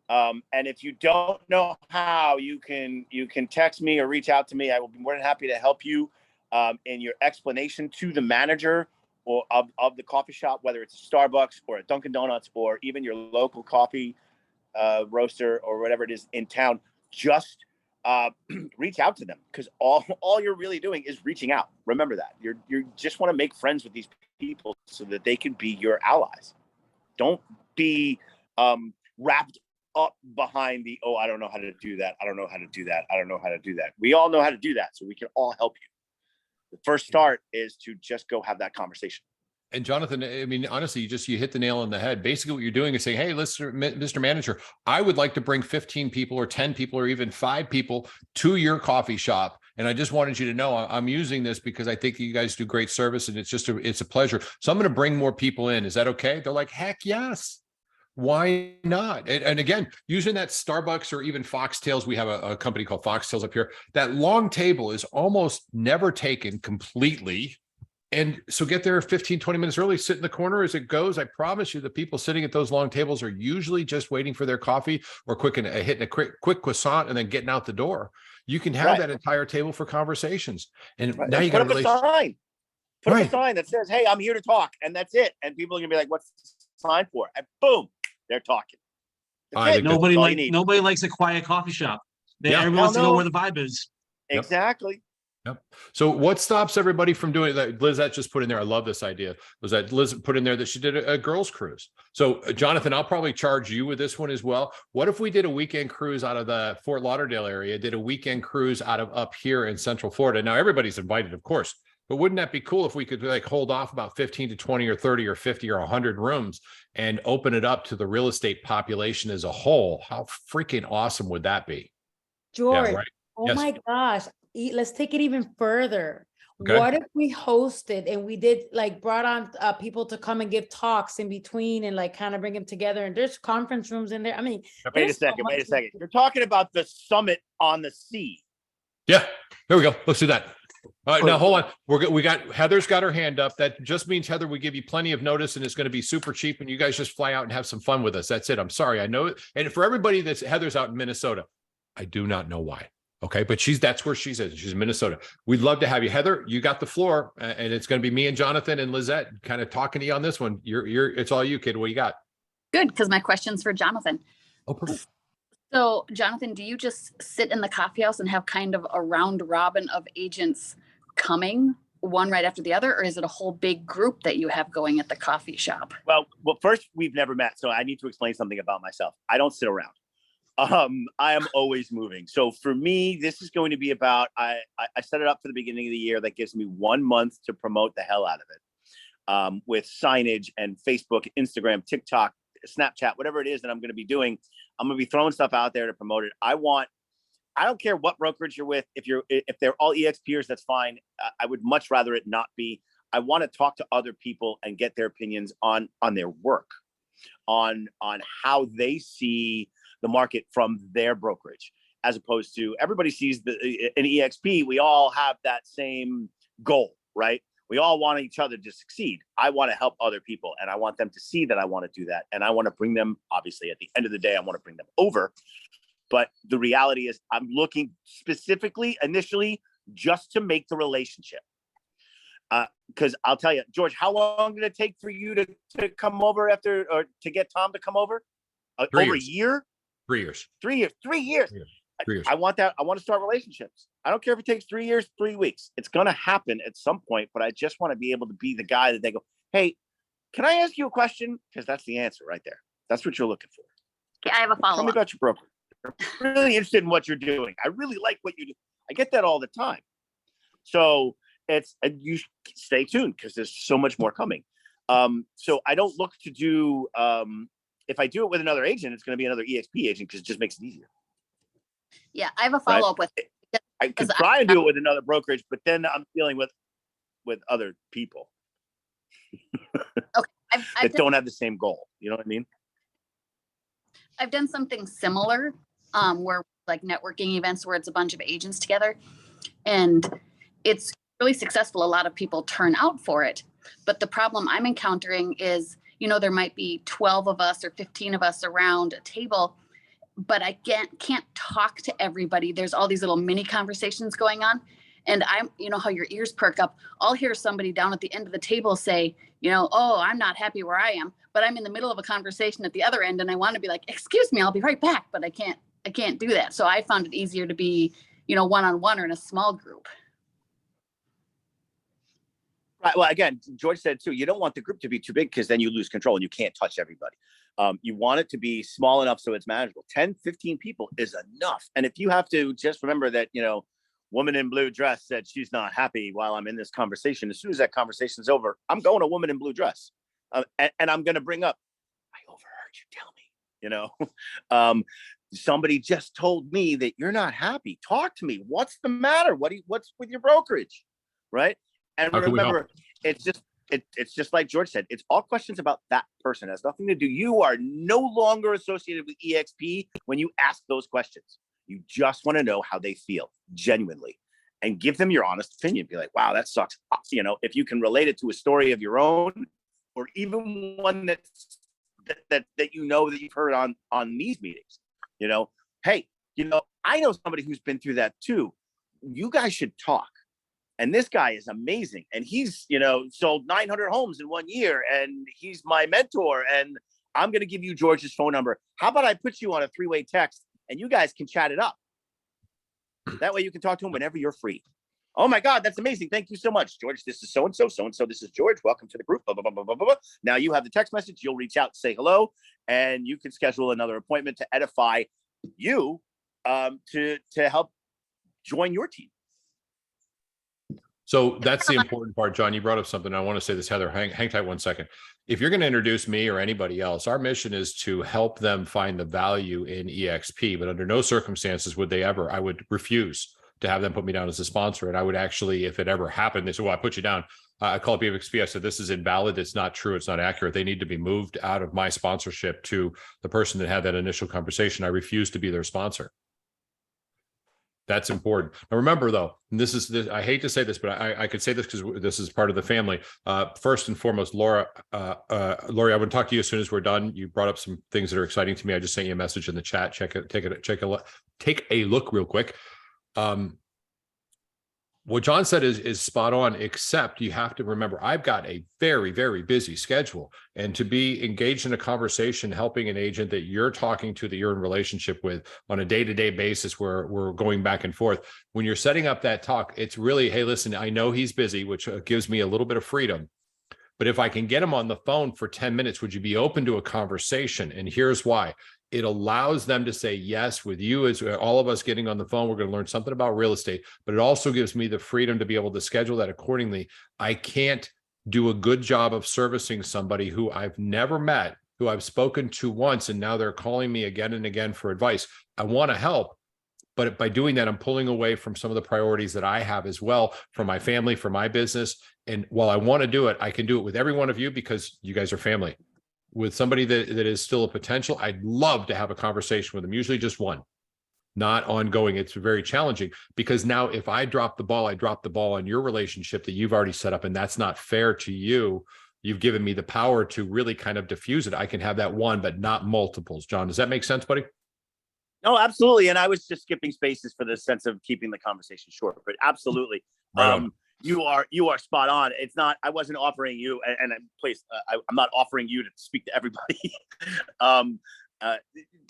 And if you don't know how, you can text me or reach out to me. I will be more than happy to help you in your explanation to the manager or of the coffee shop, whether it's a Starbucks or a Dunkin' Donuts or even your local coffee roaster or whatever it is in town. Just reach out to them, because all you're really doing is reaching out. Remember that. You just want to make friends with these people so that they can be your allies. Don't be wrapped up behind the, I don't know how to do that. I don't know how to do that. I don't know how to do that. We all know how to do that, so we can all help you. The first start is to just go have that conversation. And Jonathan, honestly, you hit the nail on the head. Basically what you're doing is saying, hey, Mr. Manager, I would like to bring 15 people or 10 people or even 5 people to your coffee shop. And I just wanted you to know I'm using this because I think you guys do great service, and it's a pleasure. So I'm going to bring more people in. Is that okay? They're like, heck yes. Why not? And again, using that Starbucks or even Foxtails, we have a company called Foxtails up here. That long table is almost never taken completely. And so get there 15, 20 minutes early, sit in the corner as it goes. I promise you the people sitting at those long tables are usually just waiting for their coffee or hitting a quick croissant and then getting out the door. You can have that entire table for conversations. And now you got put up a sign. Put up a sign that says, hey, I'm here to talk. And that's it. And people are going to be like, what's the sign for? And boom, they're talking. Nobody likes a quiet coffee shop. Everyone wants to know where the vibe is. Exactly. Yep. So what stops everybody from doing that? Lizette just put in there, I love this idea. Liz put in there that she did a girls cruise. So Jonathan, I'll probably charge you with this one as well. What if we did a weekend cruise out of the Fort Lauderdale area, did a weekend cruise out of up here in Central Florida? Now everybody's invited, of course, but wouldn't that be cool if we could hold off about 15 to 20 or 30 or 50 or 100 rooms and open it up to the real estate population as a whole? How freaking awesome would that be? George, Yeah, right. oh Yes. my gosh. Let's take it even further. Okay. What if we hosted and we did like brought on people to come and give talks in between and like kind of bring them together, and there's conference rooms in there. I mean, Wait a there's so second. much Wait a we second. can- You're talking about the summit on the sea. Yeah, there we go. Let's do that. All right, now hold on. We got Heather's got her hand up. That just means, Heather, we give you plenty of notice and it's going to be super cheap and you guys just fly out and have some fun with us. That's it. I'm sorry. I know it. And for everybody that's Heather's out in Minnesota, I do not know why. Okay. But that's where she's at. She's in Minnesota. We'd love to have you. Heather, you got the floor, and it's going to be me and Jonathan and Lizette kind of talking to you on this one. It's all you, kid. What you got? Good, because my question's for Jonathan. Oh, perfect. So, Jonathan, do you just sit in the coffee house and have kind of a round robin of agents coming, one right after the other, or is it a whole big group that you have going at the coffee shop? Well, first, we've never met, so I need to explain something about myself. I don't sit around. I am always moving. So for me, this is going to be about, I set it up for the beginning of the year. That gives me 1 month to promote the hell out of it, with signage and Facebook, Instagram, TikTok, Snapchat, whatever it is that I'm going to be doing. I'm going to be throwing stuff out there to promote it. I don't care what brokerage you're with. If they're all EXPers, that's fine. I would much rather it not be. I want to talk to other people and get their opinions on their work, on how they see the market from their brokerage, as opposed to everybody sees an EXP. We all have that same goal, right? We all want each other to succeed. I want to help other people, and I want them to see that I want to do that. And I want to bring them, obviously, at the end of the day, I want to bring them over. But the reality is I'm looking specifically, initially, just to make the relationship. Because I'll tell you, George, how long did it take for you to come over or to get Tom to come over? Over a year? 3 years. 3 years. 3 years. 3 years. I want that. I want to start relationships. I don't care if it takes 3 years, 3 weeks. It's going to happen at some point, but I just want to be able to be the guy that they go, hey, can I ask you a question? Because that's the answer right there. That's what you're looking for. Okay, I have a Tell me follow-up. about your broker. I'm really interested in what you're doing. I really like what you do. I get that all the time. So you stay tuned because there's so much more coming. So I don't look to do, if I do it with another agent, it's going to be another EXP agent because it just makes it easier. Yeah, I have a follow-up with I could try and do it with another brokerage, but then I'm dealing with other people that don't have the same goal. You know what I mean? I've done something similar, where like networking events where it's a bunch of agents together, and it's really successful. A lot of people turn out for it, but the problem I'm encountering is, there might be 12 of us or 15 of us around a table, but I can't talk to everybody. There's all these little mini conversations going on. And how your ears perk up. I'll hear somebody down at the end of the table say, oh, I'm not happy where I am, but I'm in the middle of a conversation at the other end. And I want to be like, excuse me, I'll be right back. But I can't do that. So I found it easier to be, one-on-one or in a small group. Right. Well, again, George said too, you don't want the group to be too big because then you lose control and you can't touch everybody. You want it to be small enough so it's manageable. 10, 15 people is enough. And if you have to just remember that, woman in blue dress said she's not happy while I'm in this conversation. As soon as that conversation's over, I'm going to woman in blue dress. And I'm going to bring up, I overheard you tell me, somebody just told me that you're not happy. Talk to me. What's the matter? What's with your brokerage? Right. And remember, it's just like George said, it's all questions about that person. It has nothing to do. You are no longer associated with EXP when you ask those questions. You just want to know how they feel genuinely and give them your honest opinion. Be like, wow, that sucks. If you can relate it to a story of your own, or even one that you've heard on these meetings, hey, I know somebody who's been through that too. You guys should talk. And this guy is amazing. And he's, sold 900 homes in 1 year, and he's my mentor. And I'm going to give you George's phone number. How about I put you on a 3-way text and you guys can chat it up? That way you can talk to him whenever you're free. Oh my God, that's amazing. Thank you so much, George. This is so-and-so, so-and-so. This is George. Welcome to the group. Blah, blah, blah, blah, blah, blah. Now you have the text message. You'll reach out, say hello, and you can schedule another appointment to edify you, to help join your team. So that's the important part, John. You brought up something. I want to say this, Heather, hang tight 1 second. If you're going to introduce me or anybody else, our mission is to help them find the value in EXP, but under no circumstances would I would refuse to have them put me down as a sponsor. And I would actually, if it ever happened, they said, well, I put you down. I called BFXP. I said, this is invalid. It's not true. It's not accurate. They need to be moved out of my sponsorship to the person that had that initial conversation. I refuse to be their sponsor. That's important. Now, remember, though, and I hate to say this, but I could say this because this is part of the family. First and foremost, Laura, Lori, I would talk to you as soon as we're done. You brought up some things that are exciting to me. I just sent you a message in the chat. Take a look real quick. What John said is spot on, except you have to remember, I've got a very, very busy schedule, and to be engaged in a conversation, helping an agent that you're talking to, that you're in relationship with on a day-to-day basis, where we're going back and forth. When you're setting up that talk, it's really, hey, listen, I know he's busy, which gives me a little bit of freedom. But if I can get him on the phone for 10 minutes, would you be open to a conversation? And here's why. It allows them to say yes with you, as all of us getting on the phone. We're going to learn something about real estate, but it also gives me the freedom to be able to schedule that accordingly. I can't do a good job of servicing somebody who I've never met, who I've spoken to once, and now they're calling me again and again for advice. I want to help, but by doing that, I'm pulling away from some of the priorities that I have as well, for my family, for my business. And while I want to do it, I can do it with every one of you because you guys are family. With somebody that is still a potential, I'd love to have a conversation with them, usually just one, not ongoing. It's very challenging because now if I drop the ball, I drop the ball on your relationship that you've already set up, and that's not fair to you. You've given me the power to really kind of diffuse it. I can have that one, but not multiples. John, does that make sense, buddy? No, absolutely. And I was just skipping spaces for the sense of keeping the conversation short, but absolutely. Right You are spot on. It's not, I wasn't offering you, and please, I'm not offering you to speak to everybody.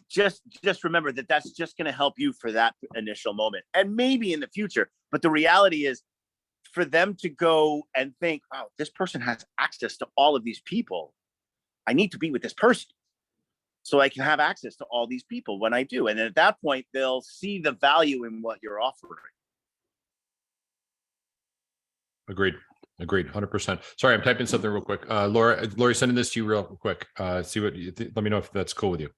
Just remember that that's just going to help you for that initial moment, and maybe in the future. But the reality is, for them to go and think, wow, this person has access to all of these people. I need to be with this person so I can have access to all these people when I do. And then at that point, they'll see the value in what you're offering. Agreed. 100%. Sorry, I'm typing something real quick. Lori, sending this to you real quick. See what you let me know if that's cool with you.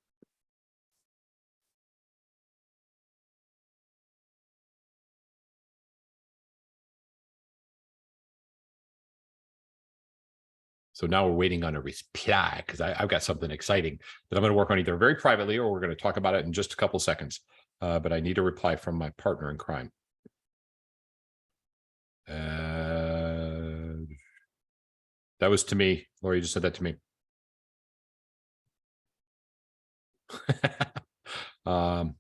So now we're waiting on a reply because I've got something exciting that I'm going to work on either very privately or we're going to talk about it in just a couple seconds. But I need a reply from my partner in crime. That was to me. Lori, you just said that to me. Now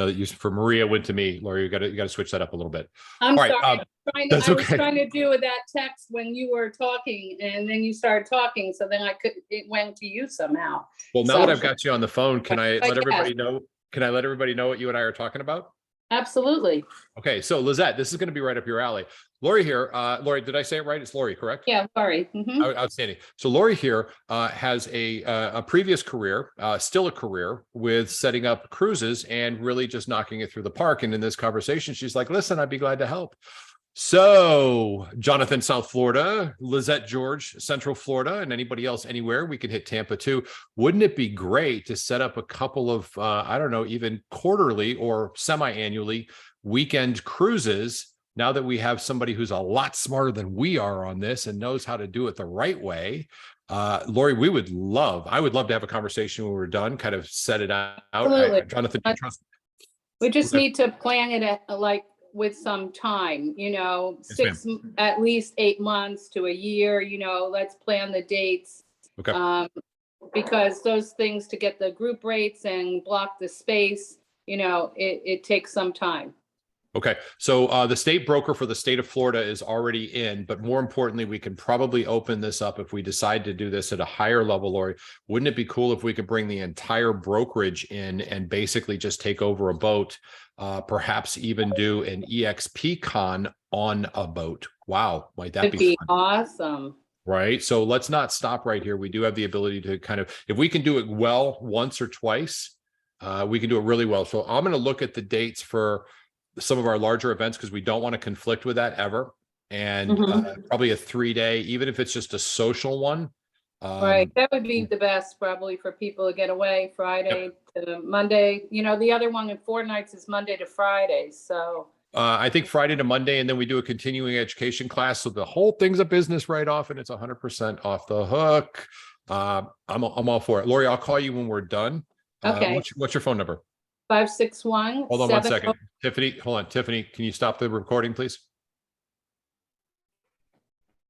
that you for Maria went to me, Lori, you got to switch that up a little bit. I'm All sorry. right, I that's was okay. trying to do with that text when you were talking, and then you started talking, so then it went to you somehow. Well, now So- that I've got you on the phone, can I let guess. everybody know? Can I let everybody know what you and I are talking about? Absolutely. Okay, so Lizette, this is going to be right up your alley. Lori here. Lori, did I say it right? It's Lori, correct? Yeah, sorry. Mhm. Outstanding. So Lori here has a previous career, still a career, with setting up cruises and really just knocking it through the park. And in this conversation, she's like, listen, I'd be glad to help. So Jonathan, South Florida, Lizette, George, Central Florida, and anybody else anywhere, we could hit Tampa too. Wouldn't it be great to set up a couple of, I don't know, even quarterly or semi-annually weekend cruises, now that we have somebody who's a lot smarter than we are on this and knows how to do it the right way? Lori, I would love to have a conversation when we're done, kind of set it out. Absolutely. Jonathan, do you trust? We just Okay. need to plan it with some time, Yes, at least 8 months to a year, let's plan the dates. Okay. Because those things, to get the group rates and block the space, it takes some time. Okay, so the state broker for the state of Florida is already in, but more importantly, we can probably open this up if we decide to do this at a higher level, Lori. Wouldn't it be cool if we could bring the entire brokerage in and basically just take over a boat, perhaps even do an EXP con on a boat? Wow, might that It'd be be fun? awesome. Right, so let's not stop right here. We do have the ability to kind of, if we can do it well once or twice, we can do it really well. So I'm going to look at the dates for some of our larger events because we don't want to conflict with that ever. And probably a 3-day, even if it's just a social one. Right, that would be the best probably for people to get away Friday Monday, the other one in 4 nights is Monday to Friday, so. I think Friday to Monday, and then we do a continuing education class. So the whole thing's a business write-off and it's 100% off the hook. I'm all for it. Lori, I'll call you when we're done. Okay. What's your phone number? 561. Hold on 1 second. Tiffany, hold on. Tiffany, can you stop the recording, please?